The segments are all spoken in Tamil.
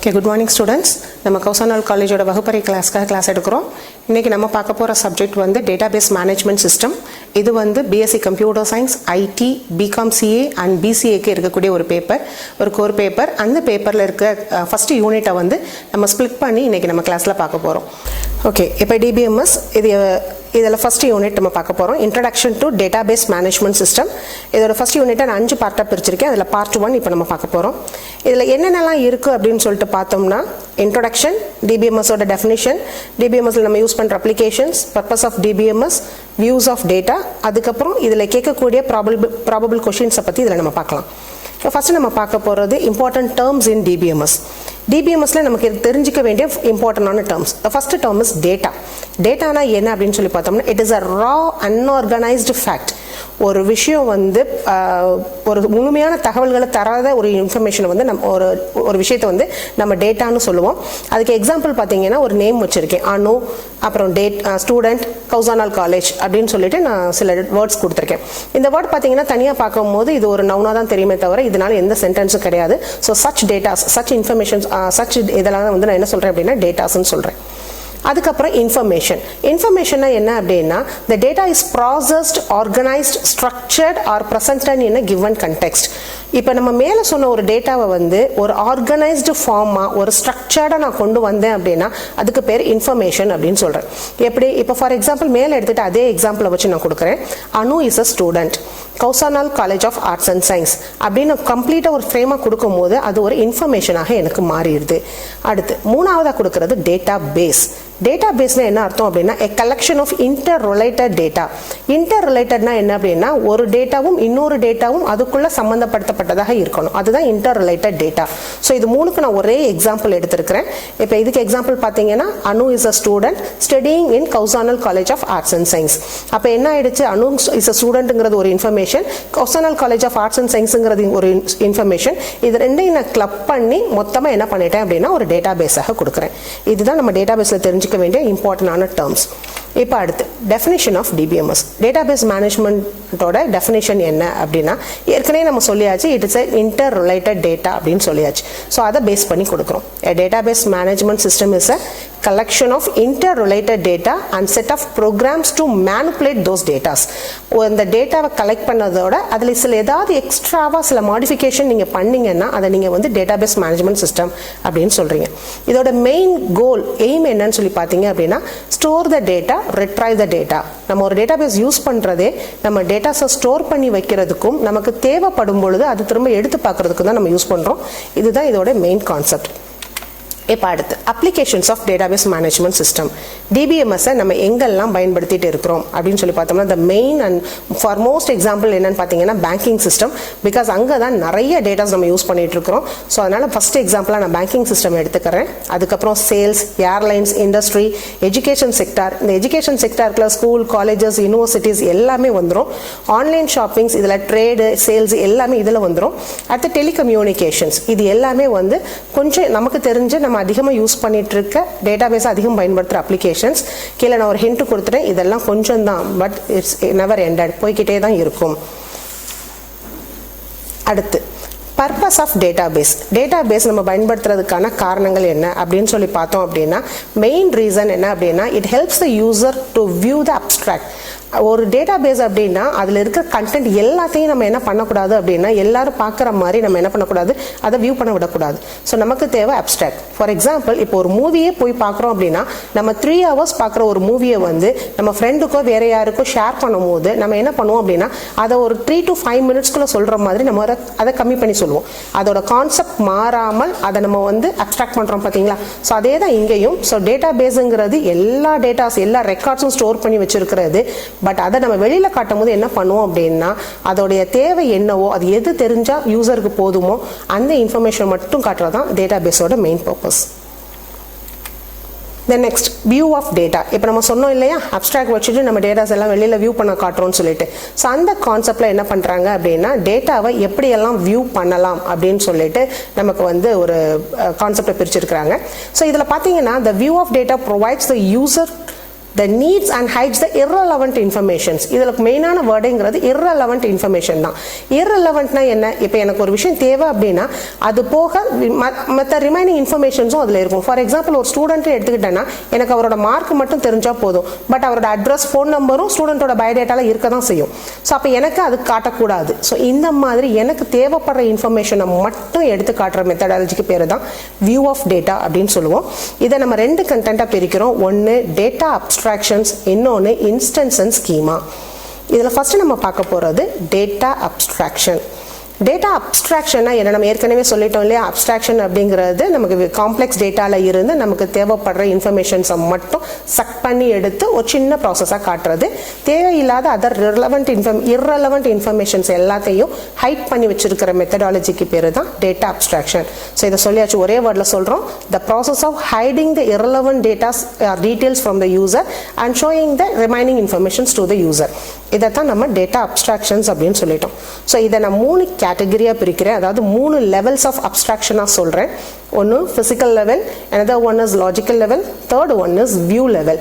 Okay, good morning students. நம்ம கௌசானல் காலேஜோட வகுப்பறை கிளாஸ் எடுக்கிறோம். இன்னைக்கு நம்ம பார்க்க போற சப்ஜெக்ட் வந்து டேட்டாபேஸ் மேனேஜ்மெண்ட் சிஸ்டம். இது வந்து BSc computer science, IT, BCom CA and பிசிஏக்கு இருக்கக்கூடிய ஒரு பேப்பர், ஒரு கோர் பேப்பர். அந்த பேப்பரில் இருக்க ஃபர்ஸ்ட் யூனிட்டை வந்து நம்ம ஸ்ப்ளிட் பண்ணி இன்னைக்கு நம்ம கிளாஸில் பார்க்க போகிறோம். ஓகே, இப்போ டிபிஎம்எஸ் இதில் ஃபர்ஸ்ட் யூனிட் நம்ம பார்க்க போகிறோம். Introduction to database management system. இதோட ஃபர்ஸ்ட் யூனிட்டை நான் 5 பார்ட்டாக பிரிச்சிருக்கேன். அதில் பார்ட் 1 இப்போ நம்ம பார்க்க போகிறோம். இதில் என்னென்னலாம் இருக்குது அப்படின்னு சொல்லிட்டு பார்த்தோம்னா, இன்ட்ரடக்ஷன், டிபிஎம்எஸோட டெஃபினிஷன், டிபிஎம்எஸ்ல நம்ம யூஸ் பண்ணுற applications, purpose of DBMS, views of data, அதுக்கப்புறம் இதில் கேட்கக்கூடிய ப்ராபபிள் கொஷின்ஸை பற்றி இதில் நம்ம பார்க்கலாம். ஃபர்ஸ்ட் நம்ம பார்க்க போகிறது இம்பார்ட்டன்ட் டேர்ம்ஸ் இன் டிபிஎம்எஸ். டிபிஎம்எஸ்ல நமக்கு தெரிஞ்சிக்க வேண்டிய இம்பார்ட்டன்டான terms. First term is data. டேட்டானா என்ன அப்படின்னு சொல்லி பார்த்தோம்னா, it is a raw unorganised fact. ஒரு விஷயம் வந்து ஒரு முழுமையான தகவல்களை தராத ஒரு இன்ஃபர்மேஷனை வந்து நம்ம ஒரு விஷயத்தை வந்து நம்ம டேட்டான்னு சொல்லுவோம். அதுக்கு எக்ஸாம்பிள் பார்த்தீங்கன்னா, ஒரு நேம் வச்சிருக்கேன், அனு, அப்புறம் ஸ்டூடெண்ட், கௌசானல் காலேஜ் அப்படின்னு சொல்லிட்டு நான் சில வேர்ட்ஸ் கொடுத்துருக்கேன். இந்த வேர்ட் பார்த்தீங்கன்னா தனியாக பார்க்கும்போது இது ஒரு நவுனாக தான் தெரியுமே தவிர இதனால எந்த சென்டென்ஸும் கிடையாது. So such datas, such informations, such இதெல்லாம் வந்து நான் என்ன சொல்கிறேன் அப்படின்னா டேட்டாஸ்ன்னு சொல்கிறேன். அதுக்கப்புறம் இன்ஃபர்மேஷன். இன்ஃபர்மேஷன்னா என்ன அப்படின்னா, the data is processed, organized, structured or presented in a given context. இப்போ நம்ம மேலே சொன்ன ஒரு டேட்டாவை வந்து ஒரு ஆர்கனைஸ்டு ஃபார்மாக, ஒரு ஸ்ட்ரக்சர்டாக நான் கொண்டு வந்தேன் அப்படின்னா அதுக்கு பேர் இன்ஃபர்மேஷன் அப்படின்னு சொல்கிறேன். எப்படி? இப்போ ஃபார் எக்ஸாம்பிள் மேலே எடுத்துகிட்டு அதே எக்ஸாம்பிளை வச்சு நான் கொடுக்குறேன். Anu is a student, Kausanal college of arts and science அப்படின்னு கம்ப்ளீட்டாக ஒரு ஃப்ரேமாக கொடுக்கும் போது அது ஒரு இன்ஃபர்மேஷனாக எனக்கு மாறிடுது. அடுத்து மூணாவதாக கொடுக்கறது டேட்டா பேஸ். டேட்டா பேஸ்னா என்ன அர்த்தம் அப்படின்னா, a collection of interrelated data. இன்டர்ரிலேட்டட்னா என்ன அப்படின்னா, ஒரு டேட்டாவும் இன்னொரு டேட்டாவும் அதுக்குள்ள சம்பந்தப்படுத்தப்பட்டதாக இருக்கணும். அதுதான் இன்டர்ரிலேட்டட் டேட்டா. ஸோ இது மூணுக்கு நான் ஒரே எக்ஸாம்பிள் எடுத்திருக்கிறேன். இப்போ இதுக்கு எக்ஸாம்பிள் பார்த்தீங்கன்னா, Anu is a student studying in Kausanal college of arts and science. அப்போ என்ன ஆயிடுச்சு, அனு இஸ் அ ஸ்டூடெண்ட்ங்கிறது ஒரு information, Kausanal college of arts and சயின்ஸுங்கிறது ஒரு இன்ஃபர்மேஷன். இது ரெண்டையும் நான் கிளப் பண்ணி மொத்தமாக என்ன பண்ணிட்டேன் அப்படின்னா ஒரு டேட்டா பேஸாக கொடுக்குறேன். இதுதான் நம்ம டேட்டா பேஸில் தெரிஞ்சுக்க வேண்டிய இம்பார்ட்டன்டான டேர்ம்ஸ். இப்போ அடுத்து டெஃபினிஷன் ஆஃப் டிபிஎம்எஸ். டேட்டாபேஸ் மேனேஜ்மெண்ட்டோட டெஃபினிஷன் என்ன அப்படின்னா, ஏற்கனவே நம்ம சொல்லியாச்சு, it is interrelated data அப்படின்னு சொல்லியாச்சு. ஸோ அதை பேஸ் பண்ணி கொடுக்குறோம். Database management system is a collection of interrelated data and set of programs to manipulate those data. அந்த டேட்டாவை கலெக்ட் பண்ணதோட அதில் சில ஏதாவது எக்ஸ்ட்ராவாக சில மாடிஃபிகேஷன் நீங்கள் பண்ணீங்கன்னா அதை நீங்கள் வந்து டேட்டாபேஸ் மேனேஜ்மெண்ட் சிஸ்டம் அப்படின்னு சொல்கிறீங்க. இதோட மெயின் கோல், எய்ம் என்னன்னு சொல்லி பார்த்தீங்க அப்படின்னா, store the data, retrieve the data. நம்ம ஒரு டேட்டாபேஸ் யூஸ் பண்ணுறதே நம்ம டேட்டாஸை ஸ்டோர் பண்ணி வைக்கிறதுக்கும் நமக்கு தேவைப்படும் பொழுது அது திரும்ப எடுத்து பார்க்கறதுக்கும் தான் நம்ம யூஸ் பண்ணுறோம். இதுதான் இதோட மெயின் கான்செப்ட். இப்போ அடுத்து applications of database management system. டிபிஎம்எஸ்ஸை நம்ம எங்கெல்லாம் பயன்படுத்திட்டு இருக்கிறோம் அப்படின்னு சொல்லி பார்த்தோம்னா, the main and foremost example என்னன்னு பார்த்தீங்கன்னா பேங்கிங் சிஸ்டம். பிகாஸ் அங்கே தான் நிறைய டேட்டாஸ் நம்ம யூஸ் பண்ணிட்டு இருக்கிறோம். ஸோ அதனால் ஃபர்ஸ்ட் எக்ஸாம்பிளாக நான் பேங்கிங் சிஸ்டம் எடுத்துக்கிறேன். அதுக்கப்புறம் sales, airlines, industry, education sector. இந்த எஜுகேஷன் செக்டாருக்குள்ள ஸ்கூல், காலேஜஸ், யூனிவர்சிட்டிஸ் எல்லாமே வந்துடும். ஆன்லைன் ஷாப்பிங்ஸ், இதில் ட்ரேடு, சேல்ஸ் எல்லாமே இதில் வந்துடும். அடுத்து டெலிகம்யூனிகேஷன்ஸ், இது எல்லாமே வந்து கொஞ்சம் நமக்கு தெரிஞ்ச நம்ம அதிகமாக யூஸ் பண்ணிட்டு இருக்க டேட்டாபேஸ் அதிகம் பயன்படுத்துகிற அப்ளிகேஷன்ஸ். கீழே நான் ஒரு ஹிண்ட் கொடுத்துட்டேன், இதெல்லாம் கொஞ்சம் தான், பட் இட்ஸ் நெவர் எண்டட், போய்கிட்டே தான் இருக்கும். அடுத்து பர்பஸ் ஆஃப் டேட்டாபேஸ். டேட்டாபேஸ் நம்ம பயன்படுத்துறதுக்கான காரணங்கள் என்ன அப்படின்னு சொல்லி பார்த்தோம் அப்படின்னா, மெயின் ரீசன் என்ன அப்படின்னா, it helps the user to view the abstract. ஒரு டேட்டாபேஸ் அப்படின்னா அதில் இருக்கிற கண்டென்ட் எல்லாத்தையும் நம்ம என்ன பண்ணக்கூடாது அப்படின்னா, எல்லாரும் பார்க்குற மாதிரி நம்ம என்ன பண்ணக்கூடாது, அதை வியூ பண்ண விடக்கூடாது. ஸோ நமக்கு தேவை அப்ஸ்ட்ராக்ட். ஃபார் எக்ஸாம்பிள், இப்போ ஒரு மூவியே போய் பார்க்குறோம் அப்படின்னா, நம்ம 3 hours பார்க்குற ஒரு மூவியை வந்து நம்ம ஃப்ரெண்டுக்கோ வேற யாருக்கோ ஷேர் பண்ணும் போது நம்ம என்ன பண்ணுவோம் அப்படின்னா, அதை ஒரு 3 to 5 minutesக்குள்ள சொல்கிற மாதிரி நம்ம அதை கம்மி பண்ணி சொல்லுவோம். அதோட கான்செப்ட் மாறாமல் அதை நம்ம வந்து அப்ஸ்ட்ராக்ட் பண்ணுறோம் பார்த்தீங்களா. ஸோ அதே தான் இங்கேயும். ஸோ டேட்டாபேஸுங்கிறது எல்லா டேட்டாஸ், எல்லா ரெக்கார்ட்ஸும் ஸ்டோர் பண்ணி வச்சிருக்கிறது. பட் அதை நம்ம வெளியில் காட்டும் போது என்ன பண்ணுவோம் அப்படின்னா, அதோடைய தேவை என்னவோ, அது எது தெரிஞ்சால் யூசருக்கு போதுமோ அந்த இன்ஃபர்மேஷன் மட்டும் காட்டுறதான் டேட்டாபேஸோட main purpose. Then next view of data. இப்போ நம்ம சொன்னோம் இல்லையா, அப்ஸ்ட்ராக்ட் வச்சுட்டு நம்ம டேட்டாஸ் எல்லாம் வெளியில் வியூ பண்ண காட்டுறோம்னு சொல்லிட்டு. ஸோ அந்த கான்செப்டில் என்ன பண்ணுறாங்க அப்படின்னா, டேட்டாவை எப்படியெல்லாம் வியூ பண்ணலாம் அப்படின்னு சொல்லிட்டு நமக்கு வந்து ஒரு கான்செப்டை பிரிச்சிருக்கிறாங்க. ஸோ இதில் பார்த்தீங்கன்னா, the view of data provides the user the needs and hides the irrelevant informations. இதுல மெயினான வேர்டுங்கிறது irrelevant information தான். irrelevantனா என்ன? இப்போ எனக்கு ஒரு விஷயம் தேவை அப்படின்னா அது போக மற்ற ரிமைனிங் இன்ஃபர்மேஷன்ஸும் அதில் இருக்கும். ஃபார் எக்ஸாம்பிள் ஒரு ஸ்டூடெண்ட்டை எடுத்துக்கிட்டேன்னா எனக்கு அவரோட மார்க் மட்டும் தெரிஞ்சால் போதும், பட் அவரோட அட்ரஸ் ஃபோன் நம்பரும் ஸ்டூடெண்ட்டோட பயோடேட்டாவில் இருக்க தான் செய்யும். ஸோ அப்போ எனக்கு அது காட்டக்கூடாது. ஸோ இந்த மாதிரி எனக்கு தேவைப்படுற இன்ஃபர்மேஷனை மட்டும் எடுத்து காட்டுற மெத்தடாலஜிக்கு பேர் தான் வியூ ஆஃப் டேட்டா அப்படின்னு சொல்லுவோம். இதை நம்ம ரெண்டு கண்டென்ட்டாக பிரிக்கிறோம். ஒன்று டேட்டா அப்ஸ்ட்ராக்ஷன்ஸ், இன்னொன்று இன்ஸ்டன்ஸ் அண்ட் ஸ்கீமா. இதில் ஃபர்ஸ்ட் நம்ம பார்க்க போகிறது டேட்டா அப்ஸ்ட்ராக்ஷன். டேட்டா அப்ஸ்ட்ராக்ஷன்னா என்ன? நம்ம ஏற்கனவே சொல்லிட்டோம் இல்லையா, அப்ஸ்ட்ராக்ஷன் அப்படிங்கிறது நமக்கு காம்ப்ளெக்ஸ் டேட்டாவில் இருந்து நமக்கு தேவைப்படுற இன்ஃபர்மேஷன்ஸை மட்டும் சக் பண்ணி எடுத்து ஒரு சின்ன ப்ராசஸாக காட்டுறது. தேவையில்லாத அதர் irrelevant இன்ஃபர்மேஷன்ஸ் எல்லாத்தையும் ஹைட் பண்ணி வச்சிருக்கிற மெத்தடாலஜிக்கு பேர் தான் டேட்டா அப்ஸ்ட்ராக்ஷன். ஸோ இதை சொல்லியாச்சு, ஒரே வேர்டில் சொல்கிறோம். The process of hiding the irrelevant datas or details from the user and showing the remaining informations to the user. இதை தான் நம்ம டேட்டா அப்ஸ்ட்ராக்ஷன்ஸ் அப்படின்னு சொல்லிட்டோம். ஸோ இதை நான் 3 கேட்டகரியாக பிரிக்கிறேன், அதாவது 3 லெவல்ஸ் ஆஃப் அப்ஸ்ட்ராக்ஷனாக சொல்கிறேன். ஒன்று physical level, another one is logical level, third one is view level.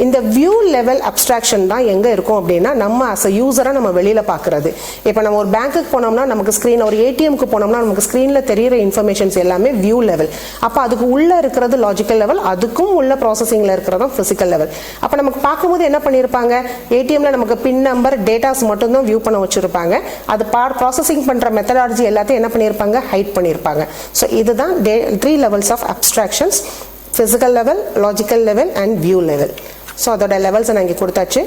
இந்த வியூ லெவல் அப்ஸ்ட்ராக்ஷன் தான் எங்கே இருக்கும் அப்படின்னா நம்ம அஸ் அ யூசராக நம்ம வெளியில் பார்க்குறது. இப்போ நம்ம ஒரு பேங்க்குக்கு போனோம்னா நமக்கு ஸ்க்ரீன், ஒரு ஏடிஎம்க்கு போனோம்னா நமக்கு ஸ்க்ரீனில் தெரியிற இன்ஃபர்மேஷன்ஸ் எல்லாமே வியூ லெவல். அப்போ அதுக்கு உள்ளே இருக்கிறது லாஜிக்கல் லெவல், அதுக்கும் உள்ள ப்ராசஸிங்கில் இருக்கிறது தான் ஃபிசிக்கல் லெவல். அப்போ நமக்கு பார்க்கும்போது என்ன பண்ணியிருப்பாங்க, ஏடிஎம்ல நமக்கு பின் நம்பர் டேட்டாஸ் மட்டும்தான் வியூ பண்ண வச்சுருப்பாங்க. அது ப்ராசஸிங் பண்ணுற மெத்தடாலஜி எல்லாத்தையும் என்ன பண்ணியிருப்பாங்க, ஹைட் பண்ணியிருப்பாங்க. ஸோ இதுதான் 3 levels of abstractions: physical level, logical level and view level. So அதோட லெவல்ஸை நான் இங்கே கொடுத்தாச்சு.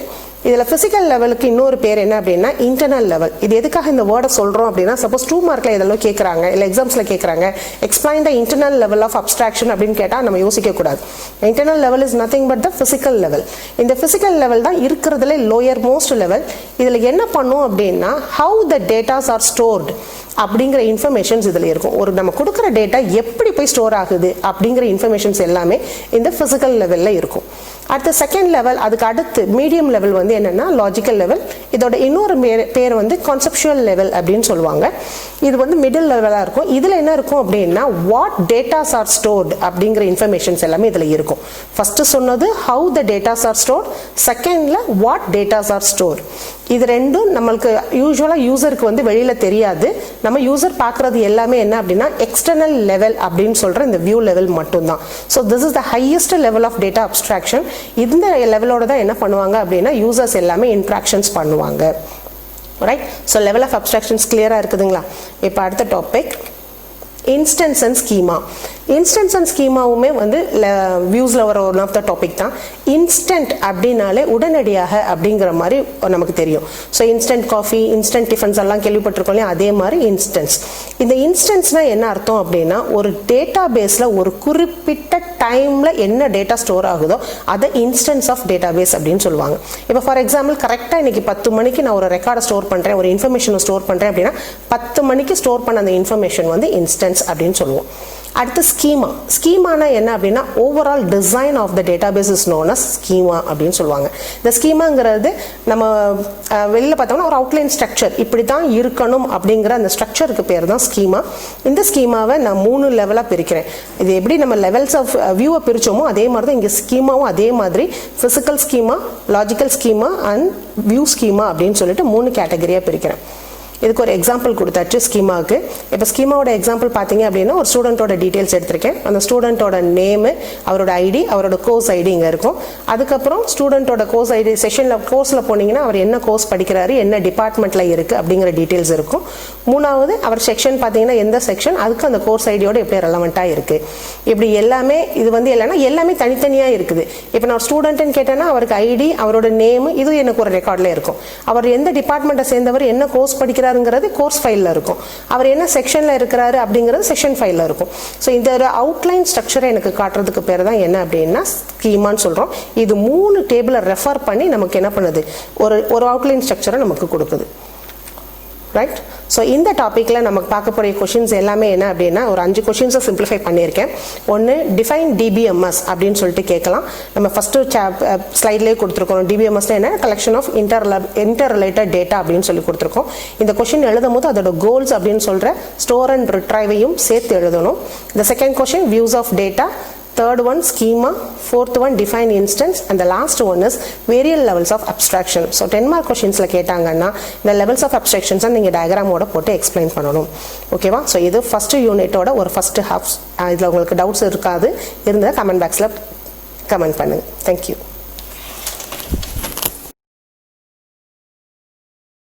இதில் ஃபிசிக்கல் லெவலுக்கு இன்னொரு பேர் என்ன அப்படின்னா இன்டர்னல் லெவல். இது எதுக்காக இந்த வேர்டை சொல்கிறோம் அப்படின்னா, சப்போஸ் 2 மார்க்கில் இதெல்லாம் கேட்குறாங்க, இல்லை எக்ஸாம்ஸில் கேட்குறாங்க, explain the internal level of abstraction அப்படின்னு கேட்டால் நம்ம யோசிக்கக்கூடாது. Internal level is nothing but the physical level. இந்த ஃபிசிக்கல் லெவல் தான் இருக்கிறதுல லோயர் மோஸ்ட் லெவல். இதில் என்ன பண்ணும் அப்படின்னா, how the datas are stored அப்படிங்கிற இன்ஃபர்மேஷன்ஸ் இதில் இருக்கும். ஒரு நம்ம கொடுக்குற டேட்டா எப்படி போய் ஸ்டோர் ஆகுது அப்படிங்கிற இன்ஃபர்மேஷன்ஸ் எல்லாமே இந்த ஃபிசிக்கல் லெவலில் இருக்கும். அடுத்த செகண்ட் லெவல், அதுக்கு அடுத்து மீடியம் லெவல் வந்து என்னென்னா லாஜிக்கல் லெவல். இதோட இன்னொரு பேர் வந்து கான்செப்சுவல் லெவல் அப்படின்னு சொல்லுவாங்க. இது வந்து மிடில் லெவலாக இருக்கும். இதில் என்ன இருக்கும் அப்படின்னா, வாட் டேட்டாஸ் ஆர் ஸ்டோர்டு அப்படிங்கிற இன்ஃபர்மேஷன்ஸ் எல்லாமே இதில் இருக்கும். ஃபஸ்ட்டு சொன்னது how the datas R stored, செகண்டில் வாட் டேட்டாஸ் ஆர் ஸ்டோர்ட். இது ரெண்டும் நம்மளுக்கு யூஸ்வலாக யூசருக்கு வந்து வெளியில் தெரியாது. நம்ம யூசர் பார்க்குறது எல்லாமே என்ன அப்படின்னா எக்ஸ்டர்னல் லெவல் அப்படின்னு சொல்கிற இந்த வியூ லெவல் மட்டும்தான். So this is the highest level of data abstraction. இந்த லெவலோட தான் என்ன பண்ணுவாங்க அப்படின்னா யூசர்ஸ் எல்லாமே இன்ட்ராக்ஷன்ஸ் பண்ணுவாங்க. Right. So level of abstractions கிளியராக இருக்குதுங்களா? இப்போ அடுத்த topic instance and schema. Instance and ஸ்கீமாவுமே வந்து வியூஸில் வர ஒன் ஆஃப் த டாபிக் தான். இன்ஸ்டன்ட் அப்படின்னாலே உடனடியாக அப்படிங்கிற மாதிரி நமக்கு தெரியும். So instant coffee, instant tiffins எல்லாம் கேள்விப்பட்டிருக்கோம் இல்லையா, அதே மாதிரி இன்ஸ்டன்ஸ். இந்த இன்ஸ்டன்ஸ்னால் என்ன அர்த்தம் அப்படின்னா, ஒரு டேட்டா பேஸில் ஒரு குறிப்பிட்ட டைமில் என்ன டேட்டா ஸ்டோர் ஆகுதோ அதை இன்ஸ்டன்ஸ் ஆஃப் டேட்டா பேஸ் அப்படின்னு சொல்லுவாங்க. இப்போ ஃபார் எக்ஸாம்பிள் கரெக்டாக இன்னைக்கு 10 மணிக்கு நான் ஒரு ரெக்கார்டை ஸ்டோர் பண்ணுறேன், ஒரு இன்ஃபர்மேஷனை ஸ்டோர் பண்ணுறேன் அப்படின்னா 10 மணிக்கு ஸ்டோர் பண்ண அந்த இன்ஃபர்மேஷன் வந்து இன்ஸ்டன்ஸ் அப்படின்னு சொல்லுவோம். அடுத்து ஸ்கீமா. ஸ்கீமானா என்ன அப்படின்னா, overall design of the database is known as schema அப்படின்னு சொல்லுவாங்க. இந்த ஸ்கீமாங்கிறது நம்ம வெளியில் பார்த்தோம்னா ஒரு அவுட்லைன் ஸ்ட்ரக்சர், இப்படி தான் இருக்கணும் அப்படிங்கிற அந்த ஸ்ட்ரக்சருக்கு பேர் தான் ஸ்கீமா. இந்த ஸ்கீமாவை நான் 3 லெவலாக பிரிக்கிறேன். இது எப்படி நம்ம லெவல்ஸ் ஆஃப் வியூவை பிரித்தோமோ அதே மாதிரி தான் இங்கே ஸ்கீமாவும் அதே மாதிரி physical schema, logical schema and view schema அப்படின்னு சொல்லிட்டு 3 கேட்டகரியாக பிரிக்கிறேன். இதுக்கு ஒரு எக்ஸாம்பிள் கொடுத்தாச்சு ஸ்கீமாவுக்கு. இப்போ ஸ்கீமாவோட எக்ஸாம்பிள் பார்த்தீங்க அப்படின்னா, ஒரு ஸ்டூடெண்ட்டோட டீட்டெயில்ஸ் எடுத்திருக்கேன். அந்த ஸ்டூடெண்ட்டோட நேமு, அவரோட ஐடி, அவரோட கோர்ஸ் ஐடி இங்கே இருக்கும். அதுக்கப்புறம் ஸ்டூடெண்ட்டோட கோர்ஸ் ஐடி செஷனில் கோர்ஸில் போனீங்கன்னா அவர் என்ன கோர்ஸ் படிக்கிறாரு, என்ன டிபார்ட்மெண்ட்டில் இருக்குது அப்படிங்கிற டீட்டெயில்ஸ் இருக்கும். 3வது அவர் செக்ஷன் பார்த்தீங்கன்னா எந்த செக்ஷன், அதுக்கு அந்த கோர்ஸ் ஐடியோட எப்படி ரெலவெண்ட்டாக இருக்குது. இப்படி எல்லாமே இது வந்து இல்லைன்னா எல்லாமே தனித்தனியாக இருக்குது. இப்போ நான் ஸ்டூடெண்ட்டுன்னு கேட்டேன்னா அவருக்கு ஐடி, அவரோட நேமு, இது எனக்கு ஒரு ரெக்கார்டில் இருக்கும். அவர் எந்த டிபார்ட்மெண்ட்டை சேர்ந்தவர், என்ன கோர்ஸ் படிக்கிறார் கோர்ஸ் ஃபைல்ல இருக்கும். அவர் என்ன செக்ஷன்ல இருக்கிறாரு அப்படிங்கிறது செக்ஷன் ஃபைல்ல இருக்கும். ஸோ இந்த ஒரு அவுட்லைன் ஸ்ட்ரக்சரை எனக்கு காட்டுறதுக்கு பேர் தான் என்ன அப்படின்னா ஸ்கீமான்னு சொல்றோம். இது 3 டேபிளை ரெஃபர் பண்ணி நமக்கு என்ன பண்ணுது, ஒரு அவுட்லைன் ஸ்ட்ரக்சரை நமக்கு கொடுக்குது. ரைட். ஸோ இந்த டாப்பிக்கில் நமக்கு பார்க்க போகிற கொஷின்ஸ் எல்லாமே என்ன அப்படின்னா, ஒரு 5 கொஷின்ஸை சிம்பிளிஃபை பண்ணியிருக்கேன். ஒன்று டிஃபைன் DBMS அப்படின்னு சொல்லிட்டு கேட்கலாம். நம்ம ஃபஸ்ட்டு ஸ்லைட்லேயே கொடுத்துருக்கோம். DBMSனா என்ன, collection of interrelated data அப்படின்னு சொல்லி கொடுத்துருக்கோம். இந்த கொஷின் எழுதும் போது அதோட கோல்ஸ் அப்படின்னு சொல்கிற ஸ்டோர் அண்ட் ரிட்ரைவையும் சேர்த்து எழுதணும். இந்த second question views of data, third one schema, fourth one define instance, and the last one is various levels of abstraction. So 10 mark questions la கேட்டாங்கன்னா இந்த levels of abstractions நீங்க diagram ஓட போட்டு explain பண்ணனும். ஓகேவா? So இது first unit ஓட ஒரு first half. இதுல உங்களுக்கு doubts இருக்காது, இருந்தா comment box ல comment பண்ணுங்க. Thank you.